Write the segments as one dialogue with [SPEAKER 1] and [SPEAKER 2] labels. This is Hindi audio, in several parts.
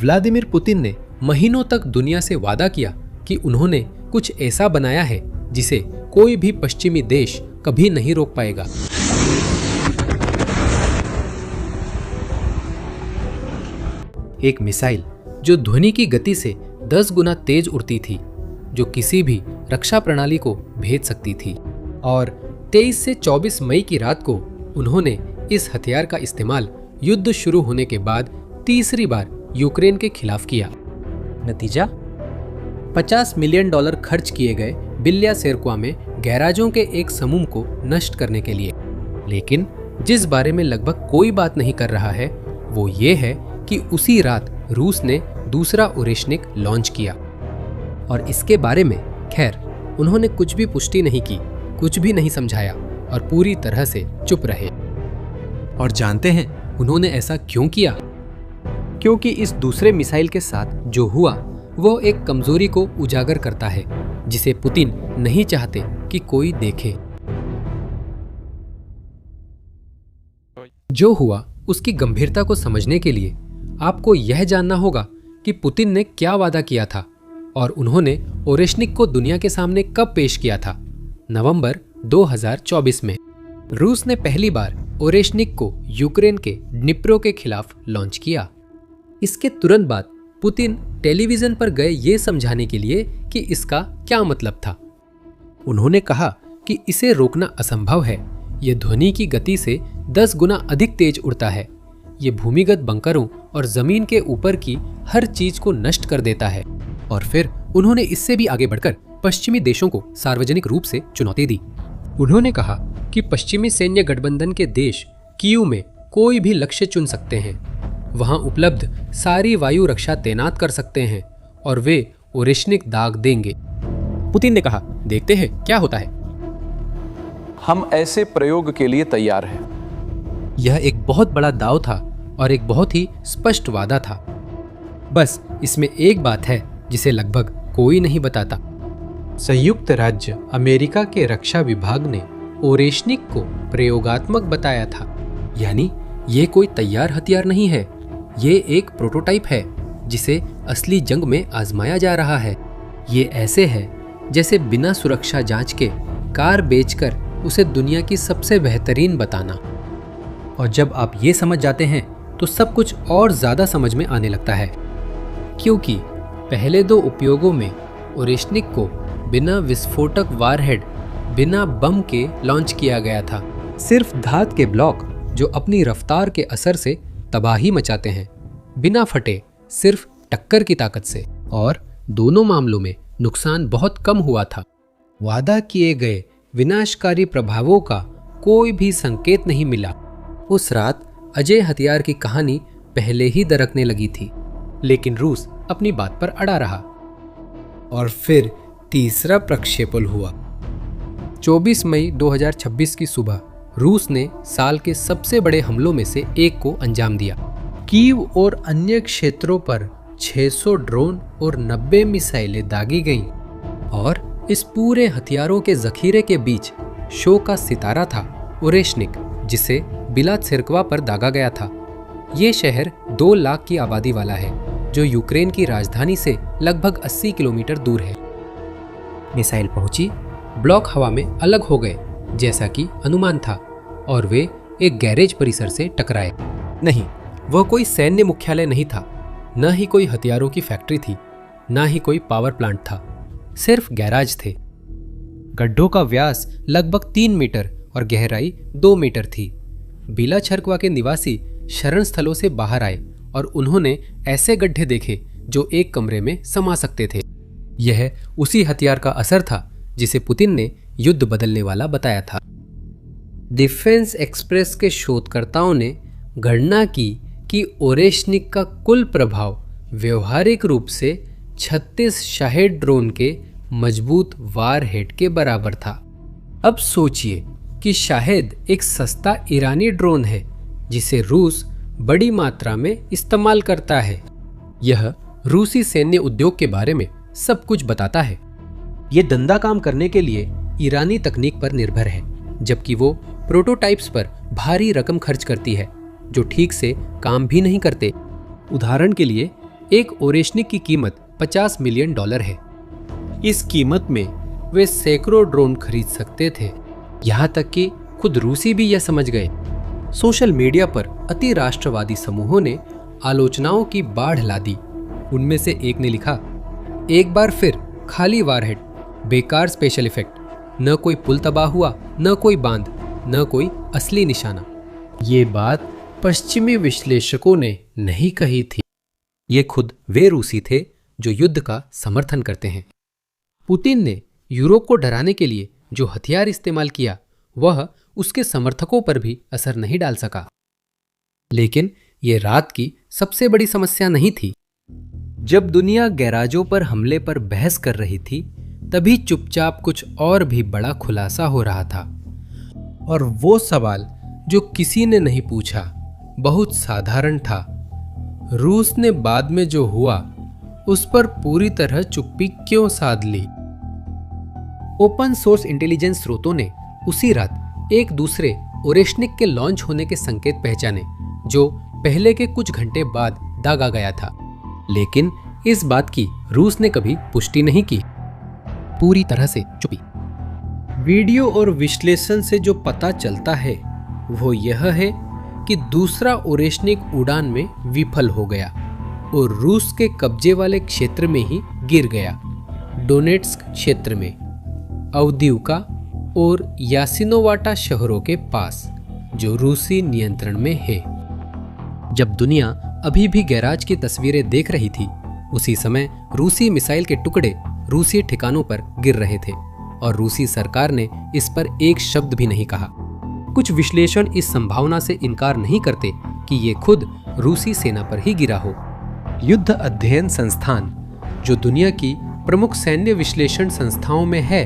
[SPEAKER 1] व्लादिमीर पुतिन ने महीनों तक दुनिया से वादा किया कि उन्होंने कुछ ऐसा बनाया है जिसे कोई भी पश्चिमी देश कभी नहीं रोक पाएगा। एक मिसाइल जो ध्वनि की गति से 10 गुना तेज उड़ती थी, जो किसी भी रक्षा प्रणाली को भेद सकती थी। और 23 से 24 मई की रात को उन्होंने इस हथियार का इस्तेमाल युद्ध शुरू होने के बाद तीसरी बार यूक्रेन के खिलाफ किया। नतीजा, $50 मिलियन खर्च किए गए बिल्या सेरक्वा में गैराजों के एक समूह को नष्ट करने के लिए। लेकिन जिस बारे में लगभग कोई बात नहीं कर रहा है वो ये है कि उसी रात रूस ने दूसरा ओरेशनिक लॉन्च किया। और इसके बारे में खैर उन्होंने कुछ भी पुष्टि नहीं की, कुछ भी नहीं समझाया और पूरी तरह से चुप रहे। और जानते हैं उन्होंने ऐसा क्यों किया? क्योंकि इस दूसरे मिसाइल के साथ जो हुआ वो एक कमजोरी को उजागर करता है जिसे पुतिन नहीं चाहते कि कोई देखे। जो हुआ उसकी गंभीरता को समझने के लिए आपको यह जानना होगा कि पुतिन ने क्या वादा किया था और उन्होंने ओरेशनिक को दुनिया के सामने कब पेश किया था। नवंबर 2024 में रूस ने पहली बार ओरेशनिक को यूक्रेन के ड्निप्रो के खिलाफ लॉन्च किया। इसके तुरंत बाद पुतिन टेलीविजन पर गए ये समझाने के लिए कि इसका क्या मतलब था। उन्होंने कहा कि इसे रोकना असंभव है, यह ध्वनि की गति से 10 गुना अधिक तेज उड़ता है, ये भूमिगत बंकरों और जमीन के ऊपर की हर चीज को नष्ट कर देता है। और फिर उन्होंने इससे भी आगे बढ़कर पश्चिमी देशों को सार्वजनिक रूप से चुनौती दी। उन्होंने कहा कि पश्चिमी सैन्य गठबंधन के देश कीव में कोई भी लक्ष्य चुन सकते हैं, वहां उपलब्ध सारी वायु रक्षा तैनात कर सकते हैं और वे ओरेशनिक दाग देंगे। पुतिन ने कहा, देखते हैं क्या होता है।
[SPEAKER 2] हम ऐसे प्रयोग के लिए तैयार हैं।
[SPEAKER 1] यह एक बहुत बड़ा दांव था और एक बहुत ही स्पष्ट वादा था। बस इसमें एक बात है जिसे लगभग कोई नहीं बताता। संयुक्त राज्य अमेरिका के रक्षा विभाग ने ओरेशनिक को प्रयोगात्मक बताया था, यानी ये कोई तैयार हथियार नहीं है, ये एक प्रोटोटाइप है जिसे असली जंग में आजमाया जा रहा है। ये ऐसे है जैसे बिना सुरक्षा जांच के कार बेचकर उसे दुनिया की सबसे बेहतरीन बताना। और जब आप ये समझ जाते हैं तो सब कुछ और ज्यादा समझ में आने लगता है, क्योंकि पहले 2 उपयोगों में ओरेशनिक को बिना विस्फोटक वारहेड, बिना बम के लॉन्च किया गया था। सिर्फ धात के ब्लॉक जो अपनी रफ्तार के असर से तबाही मचाते हैं, बिना फटे, सिर्फ टक्कर की ताकत से। और दोनों मामलों में नुकसान बहुत कम हुआ था। वादा किए गए विनाशकारी प्रभावों का कोई भी संकेत नहीं मिला। उस रात अजय हथियार की कहानी पहले ही दरकने लगी थी, लेकिन रूस अपनी बात पर अड़ा रहा। और फिर तीसरा प्रक्षेपण हुआ। 24 मई 2026 की सुबह रूस ने साल के सबसे बड़े हमलों में से एक को अंजाम दिया। कीव और अन्य क्षेत्रों पर 600 ड्रोन और 90 मिसाइलें दागी गईं। और इस पूरे हथियारों के जखीरे के बीच शो का सितारा था ओरेशनिक, जिसे बिलात सेरक्वा पर दागा गया था। ये शहर 2 लाख की आबादी वाला है, जो यूक्रेन की राजधानी से लगभग 80 किलोमीटर दूर है। मिसाइल पहुंची, ब्लॉक हवा में अलग हो गए जैसा कि अनुमान था और वे एक गैरेज परिसर से टकराए। नहीं, वह कोई सैन्य मुख्यालय नहीं था, न ही कोई हथियारों की फैक्ट्री थी, न ही कोई पावर प्लांट था, सिर्फ गैराज थे। गड्ढों का व्यास लगभग 3 मीटर और गहराई 2 मीटर थी। बिला छरक्वा के निवासी शरण स्थलों से बाहर आए और उन्होंने ऐसे गड्ढे देखे जो एक कमरे में समा सकते थे। यह उसी हथियार का असर था जिसे पुतिन ने युद्ध बदलने वाला बताया था। डिफेंस एक्सप्रेस के शोधकर्ताओं ने गणना की कि ओरेशनिक का कुल प्रभाव व्यवहारिक रूप से 36 शाहेड ड्रोन के मजबूत वारहेड के बराबर था। अब सोचिए कि शाहेद एक सस्ता ईरानी ड्रोन है जिसे रूस बड़ी मात्रा में इस्तेमाल करता है। यह रूसी सैन्य उद्योग के बारे में सब कुछ बताता है। ये धंधा काम करने के लिए ईरानी तकनीक पर निर्भर है, जबकि वो प्रोटोटाइप्स पर भारी रकम खर्च करती है जो ठीक से काम भी नहीं करते। उदाहरण के लिए एक ओरेशनिक की कीमत $50 मिलियन है। इस कीमत में वे सैकड़ों ड्रोन खरीद सकते थे। यहाँ तक कि खुद रूसी भी यह समझ गए। सोशल मीडिया पर अति राष्ट्रवादी समूहों ने आलोचनाओं की बाढ़ ला दी। उनमें से एक ने लिखा, एक बार फिर खाली वारहेड, बेकार स्पेशल इफेक्ट, न कोई पुल तबाह हुआ, न कोई बांध, न कोई असली निशाना। ये बात पश्चिमी विश्लेषकों ने नहीं कही थी। ये खुद वे रूसी थे जो युद्ध का समर्थन करते हैं। पुतिन ने यूरोप को डराने के लिए जो हथियार इस्तेमाल किया वह उसके समर्थकों पर भी असर नहीं डाल सका। लेकिन यह रात की सबसे बड़ी समस्या नहीं थी। जब दुनिया गैराजों पर हमले पर बहस कर रही थी, तभी चुपचाप कुछ और भी बड़ा खुलासा हो रहा था। और वो सवाल जो किसी ने नहीं पूछा, बहुत साधारण था। रूस ने बाद में जो हुआ उस पर पूरी तरह चुप्पी क्यों साध ली? ओपन सोर्स इंटेलिजेंस स्रोतों ने उसी रात एक दूसरे ओरेशनिक के लॉन्च होने के संकेत पहचाने, जो पहले के कुछ घंटे बाद दागा गया था। लेकिन इस बात की रूस ने कभी पुष्टि नहीं की। पूरी तरह से चुप्पी। वीडियो और विश्लेषण से जो पता चलता है वो यह है कि दूसरा ओरेशनिक उड़ान में विफल हो गया और रूस के कब्जे वाले क्षेत्र में ही गिर गया, डोनेट्स्क क्षेत्र में, अवदीवका और यासिनोवाटा शहरों के पास, जो रूसी नियंत्रण में है। जब दुनिया अभी भी गैराज की तस्वीरें देख रही थी, उसी समय रूसी मिसाइल के टुकड़े रूसी ठिकानों पर गिर रहे थे और रूसी सरकार ने इस पर एक शब्द भी नहीं कहा। कुछ विश्लेषण इस संभावना से इनकार नहीं करते कि ये खुद रूसी सेना पर ही गिरा हो। युद्ध अध्ययन संस्थान, जो दुनिया की प्रमुख सैन्य विश्लेषण संस्थाओं में है,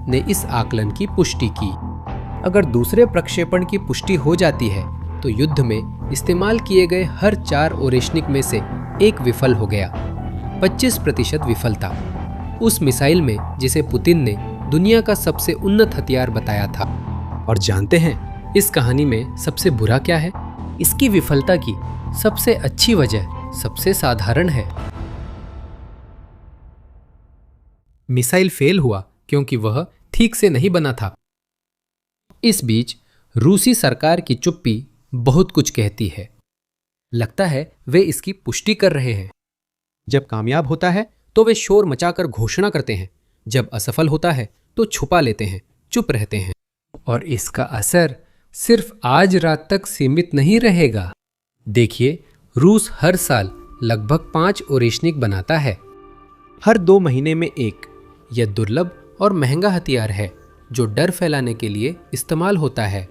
[SPEAKER 1] ने इस आकलन की पुष्टि की। अगर दूसरे प्रक्षेपण की पुष्टि हो जाती है तो युद्ध में इस्तेमाल किए गए हर 4 ओरेशनिक में से एक विफल हो गया। 25% विफलता उस मिसाइल में जिसे पुतिन ने दुनिया का सबसे उन्नत हथियार बताया था। और जानते हैं इस कहानी में सबसे बुरा क्या है? इसकी विफलता की सबसे अच्छी वजह सबसे साधारण है। मिसाइल फेल हुआ क्योंकि वह ठीक से नहीं बना था। इस बीच रूसी सरकार की चुप्पी बहुत कुछ कहती है। लगता है वे इसकी पुष्टि कर रहे हैं। जब कामयाब होता है तो वे शोर मचाकर घोषणा करते हैं, जब असफल होता है तो छुपा लेते हैं, चुप रहते हैं। और इसका असर सिर्फ आज रात तक सीमित नहीं रहेगा। देखिए, रूस हर साल लगभग 5 ओरेशनिक बनाता है, हर 2 महीने में एक। यह दुर्लभ और महंगा हथियार है जो डर फैलाने के लिए इस्तेमाल होता है।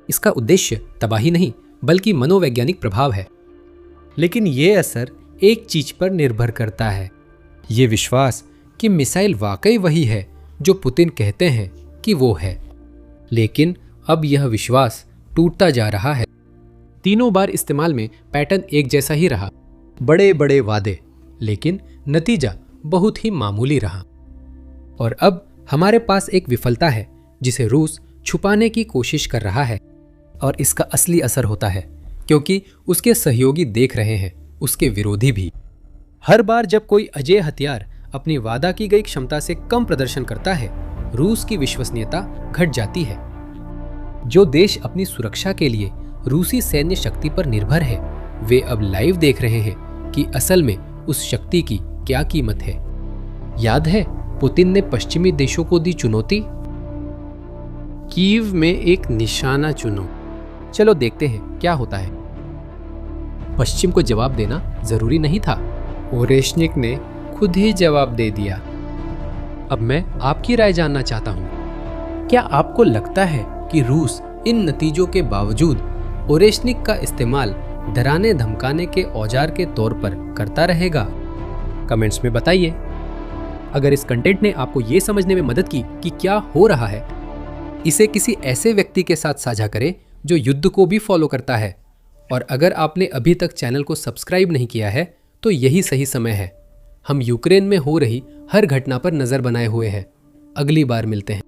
[SPEAKER 1] इसका उद्देश्य तबाही नहीं बल्कि मनोवैज्ञानिक प्रभाव है। लेकिन यह असर एक चीज पर निर्भर करता है, ये विश्वास कि मिसाइल वाकई वही है जो पुतिन कहते हैं कि वो है। लेकिन अब यह विश्वास टूटता जा रहा है। तीनों बार इस्तेमाल में पैटर्न एक जैसा ही रहा, बड़े बड़े वादे, लेकिन नतीजा बहुत ही मामूली रहा। और अब हमारे पास एक विफलता है जिसे रूस छुपाने की कोशिश कर रहा है। और इसका असली असर होता है क्योंकि उसके सहयोगी देख रहे हैं, उसके विरोधी भी। हर बार जब कोई अजेय हथियार अपनी वादा की गई क्षमता से कम प्रदर्शन करता है, रूस की विश्वसनीयता घट जाती है। जो देश अपनी सुरक्षा के लिए रूसी सैन्य शक्ति पर निर्भर है, वे अब लाइव देख रहे हैं कि असल में उस शक्ति की क्या कीमत है। याद है पुतिन ने पश्चिमी देशों को दी चुनौती, कीव में एक निशाना चुनो। चलो देखते हैं क्या होता है। पश्चिम को जवाब देना जरूरी नहीं था, ओरेशनिक ने खुद ही जवाब दे दिया। अब मैं आपकी राय जानना चाहता हूं। क्या आपको लगता है कि रूस इन नतीजों के बावजूद ओरेशनिक का इस्तेमाल डराने धमकाने के औजार के तौर पर करता रहेगा? कमेंट्स में बताइए। अगर इस कंटेंट ने आपको ये समझने में मदद की कि क्या हो रहा है, इसे किसी ऐसे व्यक्ति के साथ साझा करें जो युद्ध को भी फॉलो करता है। और अगर आपने अभी तक चैनल को सब्सक्राइब नहीं किया है तो यही सही समय है। हम यूक्रेन में हो रही हर घटना पर नजर बनाए हुए हैं। अगली बार मिलते हैं।